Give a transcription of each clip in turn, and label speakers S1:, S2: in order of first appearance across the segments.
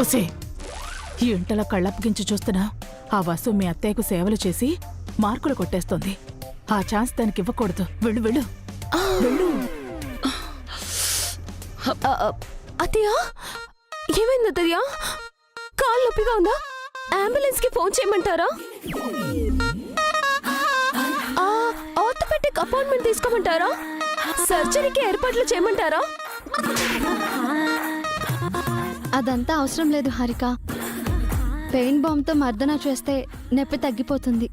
S1: ఒసే, ఈ ఇంటలో కళ్ళప్పగించి చూస్తున్నా ఆ వసు మీ అత్తయ్యకు సేవలు చేసి మార్కులు కొట్టేస్తోంది. ఆ ఛాన్స్ దానికి ఇవ్వకూడదు. వెళ్ళు వెళ్ళు వెళ్ళు.
S2: అత్తయ్య, ఏమైంది అత్తయ్య? కాళ్ళు నొప్పిగా ఉందా? అంబులెన్స్ కి ఫోన్ చేయమంటారా? ఆర్థోపెడిక్ అపాయింట్మెంట్ తీసుకోమంటారా? సర్జరీకి ఏర్పాట్లు చేయమంటారా?
S3: అదంతా అవసరం లేదు హారిక. పెయిన్ బాంబ్తో మర్దన చేస్తే నొప్పి తగ్గిపోతుంది.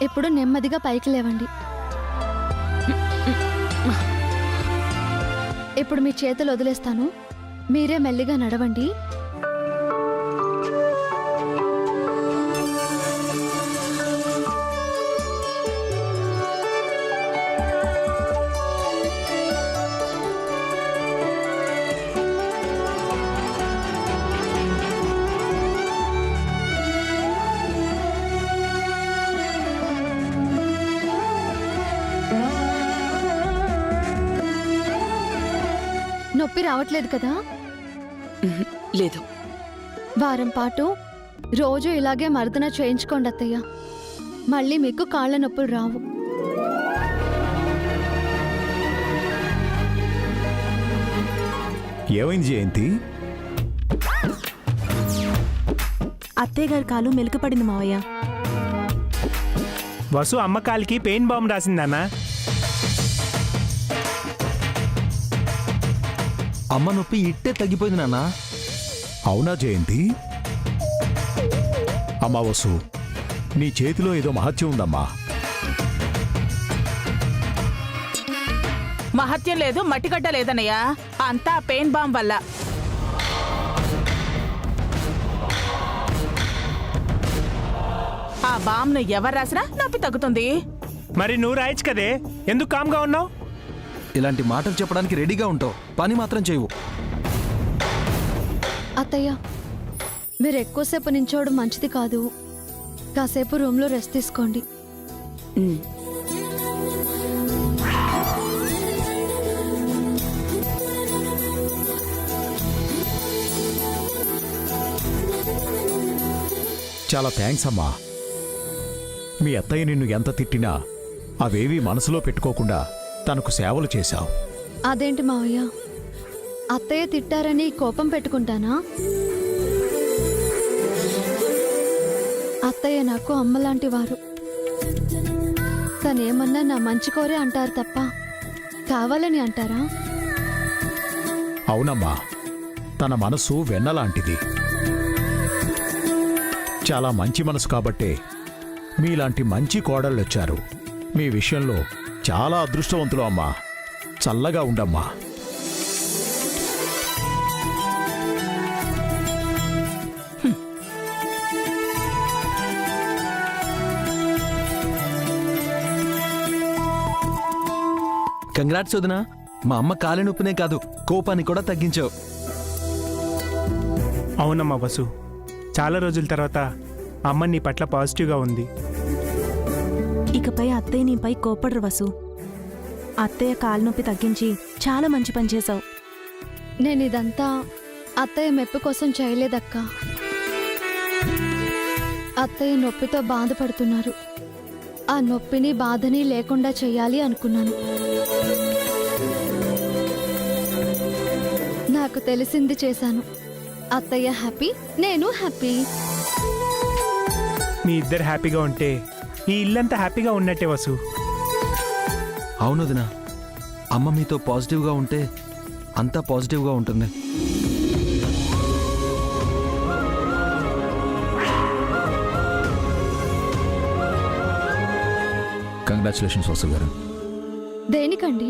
S3: ఇప్పుడు నెమ్మదిగా పైకి లేవండి. ఇప్పుడు మీ చేతులు వదిలేస్తాను, మీరే మెల్లిగా నడవండి. నొప్పి రావట్లేదు కదా?
S2: లేదు.
S3: వారం పాటు రోజు ఇలాగే మర్దన చేయించుకోండి అత్తయ్య. మళ్ళీ మీకు కాళ్ళ నొప్పులు రావు.
S4: ఏమైంది జయంతి?
S5: అత్తయ్య గారి కాలు మెలికపడింది మావయ్య.
S6: వసు అమ్మ కాలికి పెయిన్ బాంబ్ రాసిందన్నా.
S7: అమ్మ నొప్పి ఇట్టే తగ్గిపోయింది నాన్న.
S4: అవునా జయంతి? అమ్మా వసు, నీ చేతిలో ఏదో మహత్యం ఉందమ్మా.
S1: మహత్యం లేదు, మట్టిగడ్డ లేదన్నయ్యా. అంతా పెయిన్ బాంబ్ వల్ల. ఆ బాంబ్ను ఎవరు రాసినా నొప్పి తగ్గుతుంది.
S6: మరి నువ్వు రాయచ్చు కదే, ఎందుకు కామ్గా ఉన్నావు?
S7: ఇలాంటి మాటలు చెప్పడానికి రెడీగా ఉంటావు, పని మాత్రం చేయవు.
S3: అత్తయ్య, మీరు ఎక్కువసేపు నించోవడం మంచిది కాదు. కాసేపు రూమ్లో రెస్ట్ తీసుకోండి.
S4: చాలా థ్యాంక్స్ అమ్మా. మీ అత్తయ్య నిన్ను ఎంత తిట్టినా అవేవీ మనసులో పెట్టుకోకుండా తనకు సేవలు చేశావు.
S3: అదేంటి మావయ్య, అత్తయ్య తిట్టారని కోపం పెట్టుకుంటానా? అత్తయ్య నాకు అమ్మలాంటి వారు. తనేమన్నా నా మంచి కోరే అంటారు తప్ప కావాలని అంటారా?
S4: అవునమ్మా, తన మనసు వెన్నలాంటిది. చాలా మంచి మనసు కాబట్టే మీలాంటి మంచి కోడళ్ళొచ్చారు. మీ విషయంలో చాలా అదృష్టవంతులు అమ్మా. చల్లగా ఉండమ్మా.
S7: కంగ్రాట్స్ వదినా, మా అమ్మ కాలి నొప్పినే కాదు కోపాన్ని కూడా తగ్గించావు.
S6: అవునమ్మా వసు, చాలా రోజుల తర్వాత అమ్మ నీ పట్ల పాజిటివ్గా ఉంది.
S5: ఇకపై అత్తయ్య నీపై కోపడరు వసు. అత్తయ్య కాలు నొప్పి తగ్గించి చాలా మంచి పని చేశావు.
S3: నేను ఇదంతా అత్తయ్య మెప్పు కోసం చేయలేదక్క. అత్తయ్య నొప్పితో బాధపడుతున్నారు. ఆ నొప్పిని బాధని లేకుండా చెయ్యాలి అనుకున్నాను. నాకు తెలిసింది చేశాను. అత్తయ్య హ్యాపీ, నేను హ్యాపీ.
S6: మీ ఇద్దరు హ్యాపీగా ఉంటే ఈ ఇల్లంతా హ్యాపీగా ఉన్నట్టే వసు.
S7: అవును వదినా, అమ్మ మీతో పాజిటివ్గా ఉంటే అంతా పాజిటివ్గా ఉంటుంది.
S8: కంగ్రాచులేషన్స్ వసు గారు.
S3: దేనికండి?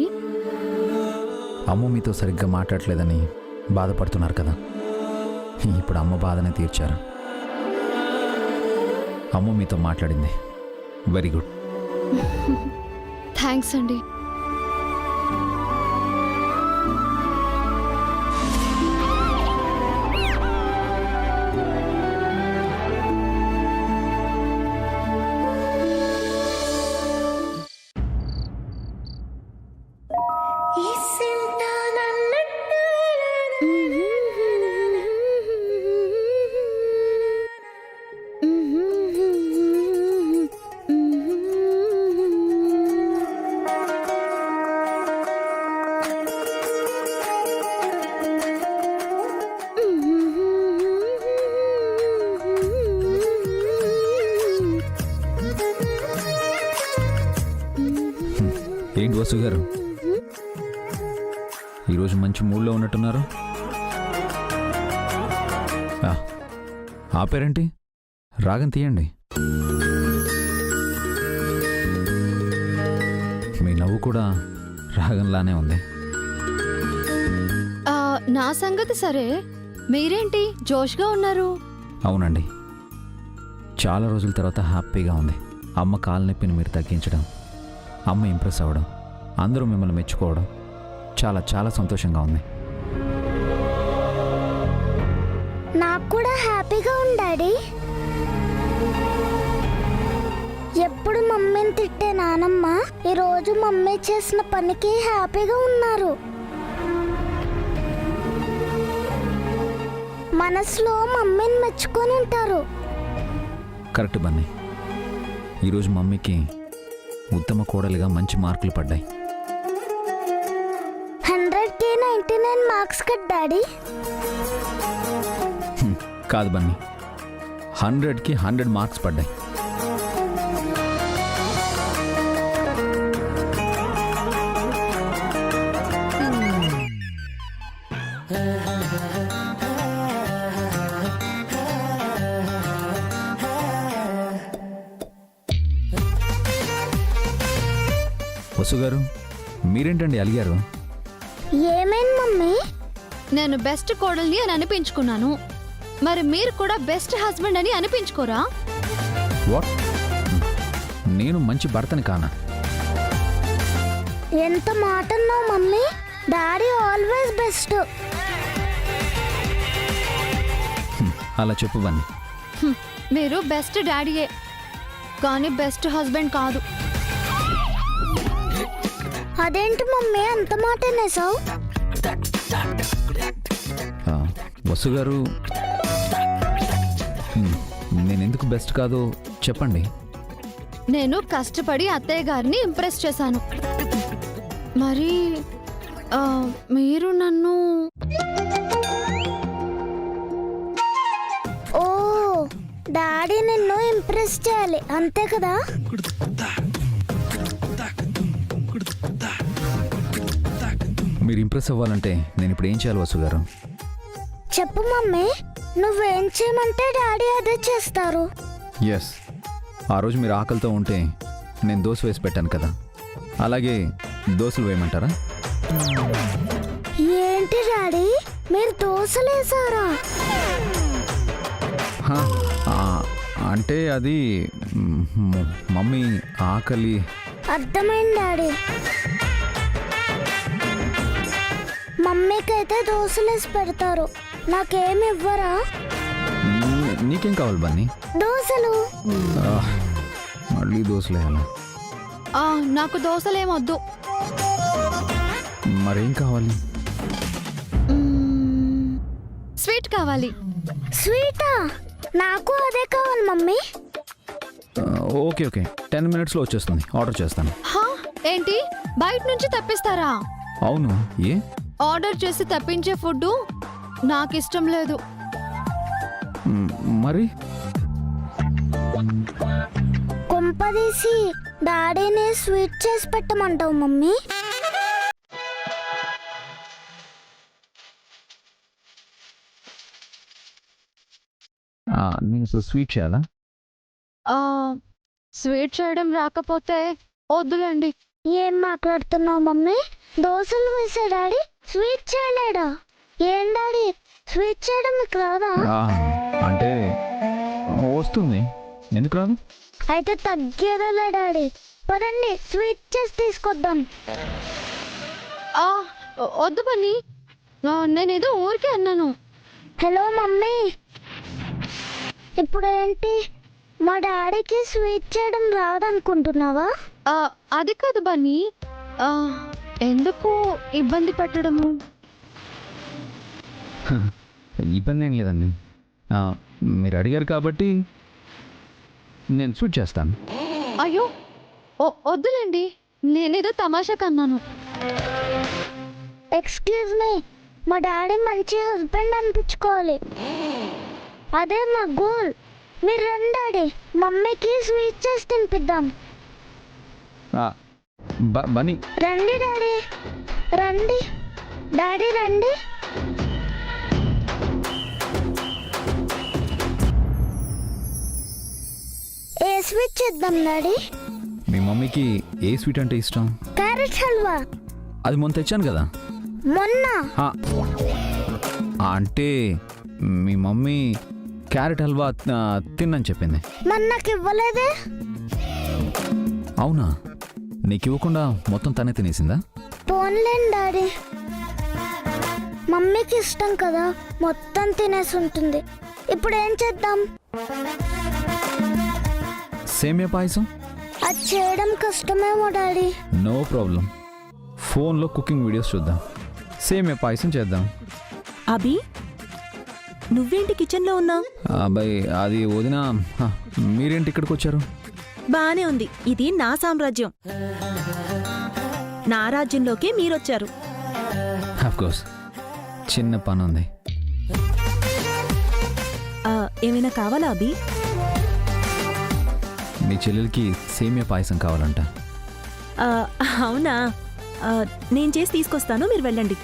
S8: అమ్మ మీతో సరిగ్గా మాట్లాడలేదని బాధపడుతున్నారు కదా, ఇప్పుడు అమ్మ బాధనే తీర్చారు. అమ్మ మీతో మాట్లాడింది. Very good.
S3: థ్యాంక్స్ అండి.
S8: ఏంటి వసు గారు, ఈరోజు మంచి మూడ్లో ఉన్నట్టున్నారు. ఆపారేంటి? రాగం తీయండి. మీ నవ్వు కూడా రాగంలానే ఉంది.
S3: నా సంగతి సరే, మీరేంటి జోష్గా ఉన్నారు?
S8: అవునండి, చాలా రోజుల తర్వాత హ్యాపీగా ఉంది. అమ్మ కాలు నొప్పిని మీరు తగ్గించడం, అమ్మ ఇంప్రెస్ అవ్వడం, అందరూ మిమ్మల్ని మెచ్చుకోవడం చాలా చాలా సంతోషంగా ఉంది.
S2: నాకు కూడా హ్యాపీగా ఉంది డాడీ. ఎప్పుడు మమ్మీని తిట్టే నానమ్మ ఈరోజు మమ్మీ చేసిన పనికి హ్యాపీగా ఉన్నారు. మనసులో మమ్మీని మెచ్చుకొని ఉంటారు.
S8: కరెక్ట్ బన్నీ, ఈరోజు మమ్మీకి ఉత్తమ కోడలిగా మంచి మార్కులు పడ్డాయి.
S2: 100కి 99 మార్క్స్ కట్ డాడీ.
S8: కాదు బన్నీ, 100కి 100 మార్క్స్ పడ్డాయి. వసు గారు, మీరేంటండి అలిగారు?
S2: ఏమైంది మమ్మీ?
S3: నేను బెస్ట్ కోడల్ని అని అనిపించుకున్నాను, మరి మీరు కూడా బెస్ట్ హస్బెండ్ అని అనిపించుకోరా?
S8: వాట్? నేను మంచి భర్తని కానా?
S2: ఎంత మాట అన్నావు మమ్మీ. Daddy always best.
S8: అలా చెప్పు బన్నీ.
S3: మీరు బెస్ట్ డాడీయే, కానీ బెస్ట్ హస్బెండ్ కాదు.
S2: అదేంటి మమ్మీ అంత మాట అనేసావు?
S8: వసు గారు, నేనెందుకు బెస్ట్ కాదో చెప్పండి.
S3: నేను కష్టపడి అత్తయ్య గారిని ఇంప్రెస్ చేశాను, మరి మీరు నన్ను...
S2: ఓ, డాడీ నిన్ను ఇంప్రెస్ చేయాలి అంతే కదా?
S8: మీరు ఇంప్రెస్ అవ్వాలంటే నేను ఇప్పుడు ఏం చేయాలి వసు గారు?
S2: చెప్పు మమ్మీ, నువ్వేం చేయమంటే డాడీ అదే చేస్తారు.
S8: ఎస్, ఆ రోజు మీరు ఆకలితో ఉంటే నేను దోశ వేసి పెట్టాను కదా, అలాగే దోశలు వేయమంటారా?
S2: ఏంటి డాడీ, మీరు దోశలు వేసారా?
S8: అంటే అది మమ్మీ ఆకలి.
S2: అర్థమైంది డాడీ. మమ్మీకైతే దోశలు వేసి పెడతారు, నాకేమి ఇవ్వరా?
S8: నీకేం కావాలి బన్నీ?
S2: దోశలు.
S8: మళ్ళీ దోశలు వేయాలా?
S3: నాకు దోశలేమొద్దు.
S8: మరేం కావాలి?
S3: స్వీట్ కావాలి.
S2: స్వీటా? నాకు అదే కావాలి మమ్మీ.
S8: ఓకే ఓకే, 10 minutesలో వచ్చేస్తుంది, ఆర్డర్ చేస్తాను.
S3: ఏంటి, బయట నుంచి తెప్పిస్తారా?
S8: అవును, ఏ?
S3: ఆర్డర్ చేసి తప్పించే ఫుడ్ నాకు ఇష్టం లేదు.
S8: మరి
S2: కొంపదీసి డాడీని స్వీట్ చేసి పెట్టమంటావు మమ్మీ?
S8: నేను స్వీట్ చేయాలా?
S3: స్వీట్ చేయడం రాకపోతే వద్దులేండి.
S2: ఏం మాట్లాడుతున్నావు మమ్మీ? దోశలు వేసా డాడీ, స్వీట్ చేయలేడా? ఏం డాడీ, స్వీట్ చేయడం మీకు రాదా?
S8: అంటే వస్తుంది, ఎందుకు రాదు?
S2: అయితే తగ్గేదేలే డాడీ. పదండి స్వీట్ చేసి తీసుకొద్దాం.
S3: వద్దు బన్నీ, నేనేదో ఊరికే అన్నాను.
S2: హలో మమ్మీ, ఇప్పుడు ఏంటి మా డాడీకి స్వీట్ చేయడం రాదనుకుంటున్నావా?
S3: అది కాదు బన్నీ, ఎందుకు ఇబ్బంది పెట్టడము?
S8: ఇబ్బంది ఏం లేదండి, మీరు అడిగారు కాబట్టి నేను స్వీట్ చేస్తాను.
S3: అయ్యో వద్దులేండి, నేనేదో తమాషాకి అన్నాను.
S2: ఎక్స్క్యూజ్ మీ, మా డాడీ మంచి హస్బెండ్ అనిపించుకోవాలి, అదే మా గోల్. మీరు రండి డాడీ, మమ్మీకి స్వీట్ చేసి తినిపిద్దాం.
S8: బన్నీ
S2: రండి డాడీ, రండి డాడీ, రండి. ఏ స్వీట్ చేద్దాం డాడీ?
S8: మీ మమ్మీకి ఏ స్వీట్ అంటే ఇష్టం?
S2: క్యారెట్ హల్వా.
S8: అది మొన్న తెచ్చాను కదా.
S2: మొన్న
S8: ఆ, అంటే మీ మమ్మీ క్యారెట్ హల్వా తిన్నని చెప్పింది.
S2: మరి నాకు ఇవ్వలేదే?
S8: అవునా, నీకు ఇవ్వకుండా మొత్తం తనే తినేసిందా?
S2: పోన్లేండి డాడీ, మమ్మీకి ఇష్టం కదా, మొత్తం తినేసి ఉంటుంది. ఇప్పుడు ఏం చేద్దాం?
S8: సేమియా పాయసం?
S2: అది చేయడం కష్టమేమో డాడీ.
S8: నో ప్రాబ్లం, ఫోన్లో కుకింగ్ వీడియోస్ చూద్దాం, సేమియా పాయసం చేద్దాం.
S5: అభి, నువ్వేంటి కిచెన్లో ఉన్నావు?
S8: అబ్బాయి అది వదిన, మీరేంటి ఇక్కడికి వచ్చారు?
S5: బానే ఉంది, ఇది నా సామ్రాజ్యం, నా రాజ్యంలోకి మీరొచ్చారు.
S8: కోర్స్, చిన్న పని ఉంది.
S5: ఏమైనా కావాలా అభి?
S8: మీ చెల్లెలకి సేమియా పాయసం కావాలంట.
S5: అవునా, నేను చేసి తీసుకొస్తాను, మీరు వెళ్ళండి.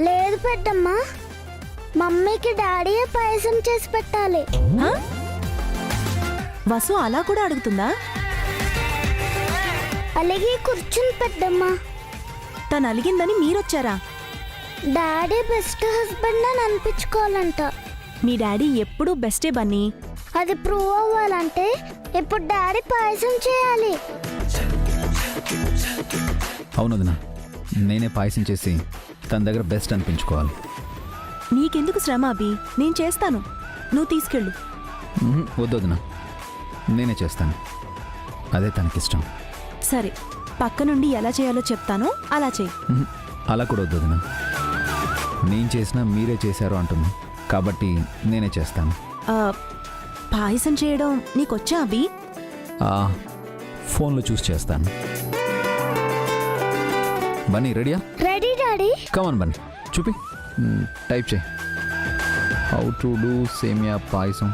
S2: లేదు పెద్దమ్మా, మమ్మీకి డాడీయే పాయసం చేసి పెట్టాలి.
S5: హ? వసు అలా కూడా అడుగుతుందా?
S2: అలాగే కూర్చుని పెద్దమ్మా.
S5: తను అలిగిందని మీరొచ్చారా?
S2: డాడీ బెస్ట్ హస్బెండ్ అని అనిపించుకోవాలంట.
S5: మీ డాడీ ఎప్పుడూ బెస్టే బన్నీ.
S2: అది ప్రూవ్ అవ్వాలంటే ఇప్పుడు డాడీ పాయసం చేయాలి.
S8: అవును వదిన, నేనే పాయసం చేసి తన దగ్గర బెస్ట్ అనిపించుకోవాలి.
S5: నీకెందుకు శ్రమ అభి, నేను చేస్తాను, నువ్వు తీసుకెళ్ళు.
S8: వద్దు వదిన, నేనే చేస్తాను, అదే తనకిష్టం.
S5: సరే, పక్క నుండి ఎలా చేయాలో చెప్తానో అలా చేయి.
S8: అలా కూడా వద్దు వదిన, నేను చేసినా మీరే చేశారు అంటుంది కాబట్టి నేనే చేస్తాను.
S5: పాయసం చేయడం నీకొచ్చా అభి?
S8: ఫోన్లో చూసి చేస్తాను. బన్నీ రెడీయా?
S2: Ready daddy.
S8: కమాన్ బన్నీ, చూపి, టైప్ చేయి. హౌ టు డూ సేమియా పాయసం.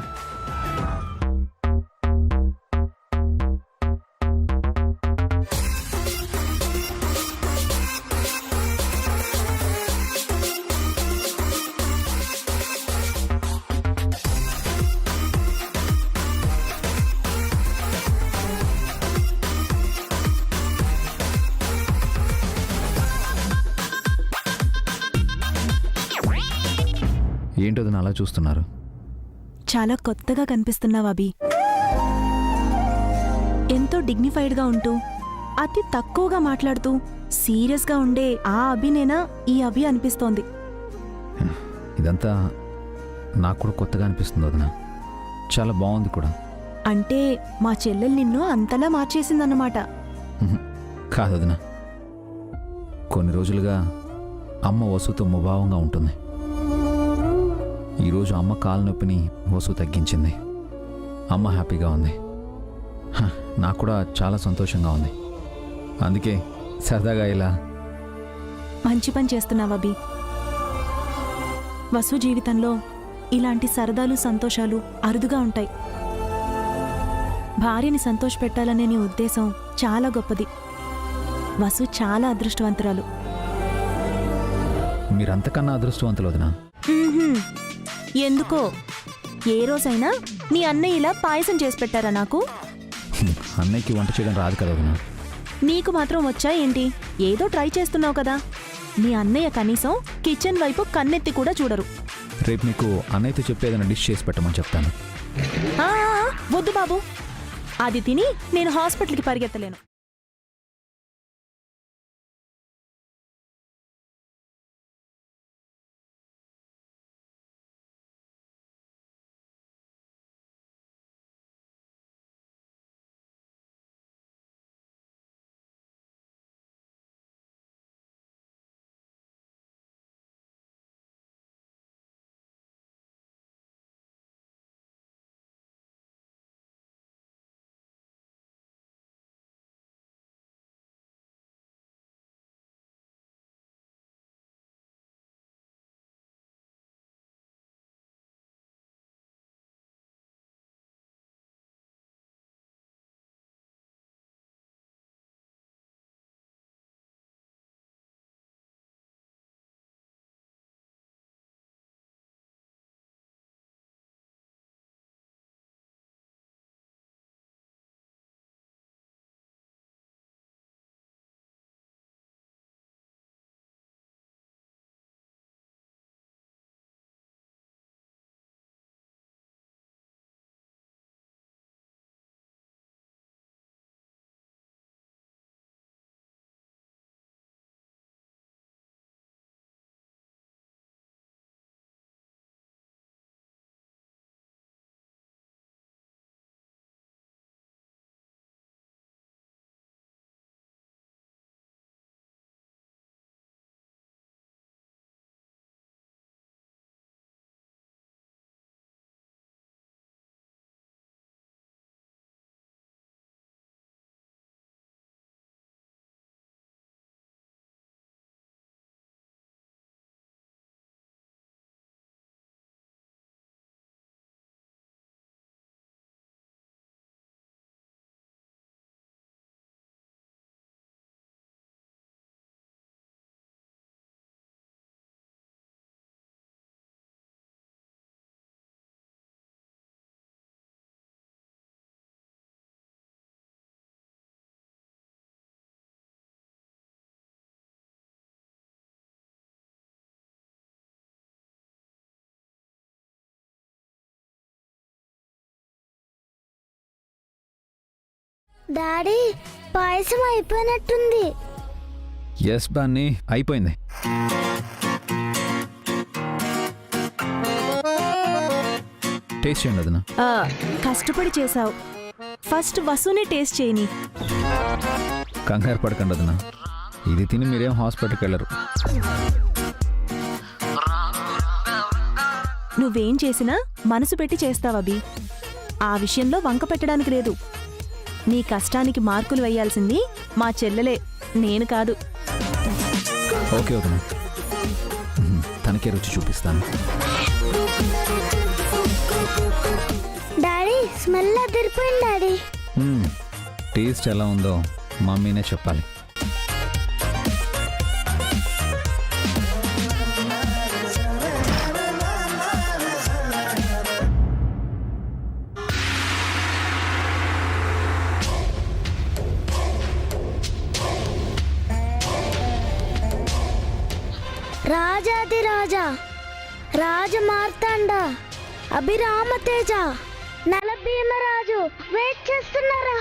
S8: ఏంటో అలా చూస్తున్నారు?
S5: చాలా కొత్తగా కనిపిస్తున్నావు అభి. ఎంతో డిగ్నిఫైడ్గా ఉంటూ అతి తక్కువగా మాట్లాడుతూ సీరియస్గా ఉండే ఆ అభినేనా ఈ అభి అనిపిస్తోంది.
S8: ఇదంతా నాకు కూడా కొత్తగా అనిపిస్తుంది వదిన, చాలా బాగుంది కూడా.
S5: అంటే మా చెల్లెలు నిన్ను అంతలా మార్చేసిందన్నమాట.
S8: కాదు వదిన, కొన్ని రోజులుగా అమ్మ వసుతో ముభావంగా ఉంటుంది. ఈరోజు అమ్మ కాలు నొప్పిని వసు తగ్గించింది. అమ్మ హ్యాపీగా ఉంది, నాకు కూడా చాలా సంతోషంగా ఉంది. అందుకే సరదాగా ఇలా.
S5: మంచి పని చేస్తున్నావు అభి. వసు జీవితంలో ఇలాంటి సరదాలు సంతోషాలు అరుదుగా ఉంటాయి. భార్యని సంతోషపెట్టాలనే నీ ఉద్దేశం చాలా గొప్పది. వసు చాలా అదృష్టవంతురాలు.
S8: మీరంతకన్నా అదృష్టవంతులు వదినా.
S5: ఎందుకో ఏ రోజైనా నీ అన్నయ్య ఇలా పాయసం చేసి పెట్టారా నాకు?
S8: అన్నయ్యకి వంట చేయడం రాదు కదా వదినా.
S5: నీకు మాత్రం వచ్చా ఏంటి? ఏదో ట్రై చేస్తున్నావు కదా. మీ అన్నయ్య కనీసం కిచెన్ వైపు కన్నెత్తి కూడా చూడరు.
S8: రేపు మీకు అన్నయ్యతో చెప్పి ఏదైనా డిష్ చేసి పెట్టమని చెప్తాను.
S5: ఆ, వద్దు బాబు, అది తిని నేను హాస్పిటల్కి పరిగెత్తలేను.
S2: డాడీ, పాయసం అయిపోయినట్టుంది.
S8: ఎస్ బాన్ని, అయిపోయింది. టేస్ట్ చేయండి వదినా.
S5: కష్టపడి చేసావు. ఫస్ట్ వసునే టేస్ట్ చేయని.
S8: కంగారు పడకండి వదినా, ఇది తిని మీరేం హాస్పిటల్కి వెళ్ళరు.
S5: నువ్వేం చేసినా మనసు పెట్టి చేస్తావబి. ఆ విషయంలో వంక పెట్టడానికి లేదు. నీ కష్టానికి మార్కులు వేయాల్సింది మా చెల్లెలే, నేను కాదు.
S8: ఓకే వదినా, తనకే రుచి చూపిస్తాను.
S2: డాడీ, స్మెల్ అదిరిపోయింది డాడీ.
S8: టేస్ట్ ఎలా ఉందో మమ్మీనే చెప్పాలి.
S2: రాజాది రాజా, రాజమార్తాండ, అభిరామతేజ, నలభీమరాజు వెయిట్ చేస్తున్నారు.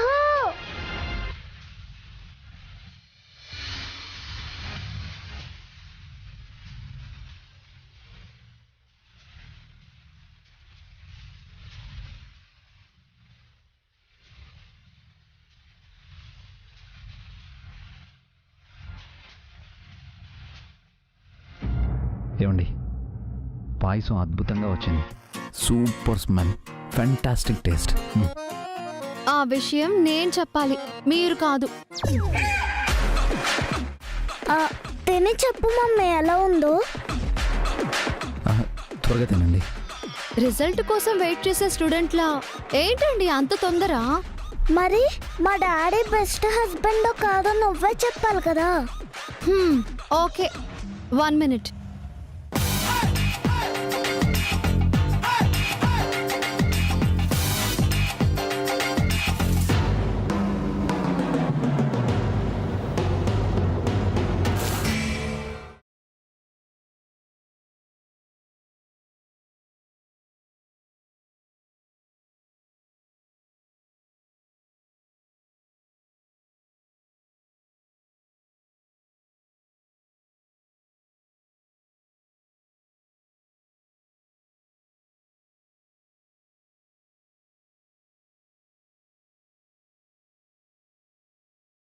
S8: ఏమండి, పాయసం అద్భుతంగా వచ్చింది. Super smell, fantastic taste.
S3: ఆ విషయం నేను చెప్పాలి, మీరు కాదు.
S2: తిని చెప్పు మమ్మీ ఎలా ఉందో.
S8: త్వరగా తినండి.
S3: రిజల్ట్ కోసం వెయిట్ చేసే స్టూడెంట్లా ఏంటండి అంత తొందర?
S2: మరి మా డాడీ బెస్ట్ హస్బెండ్ కాదో నువ్వే చెప్పాలి కదా.
S3: Okay, 1 minute.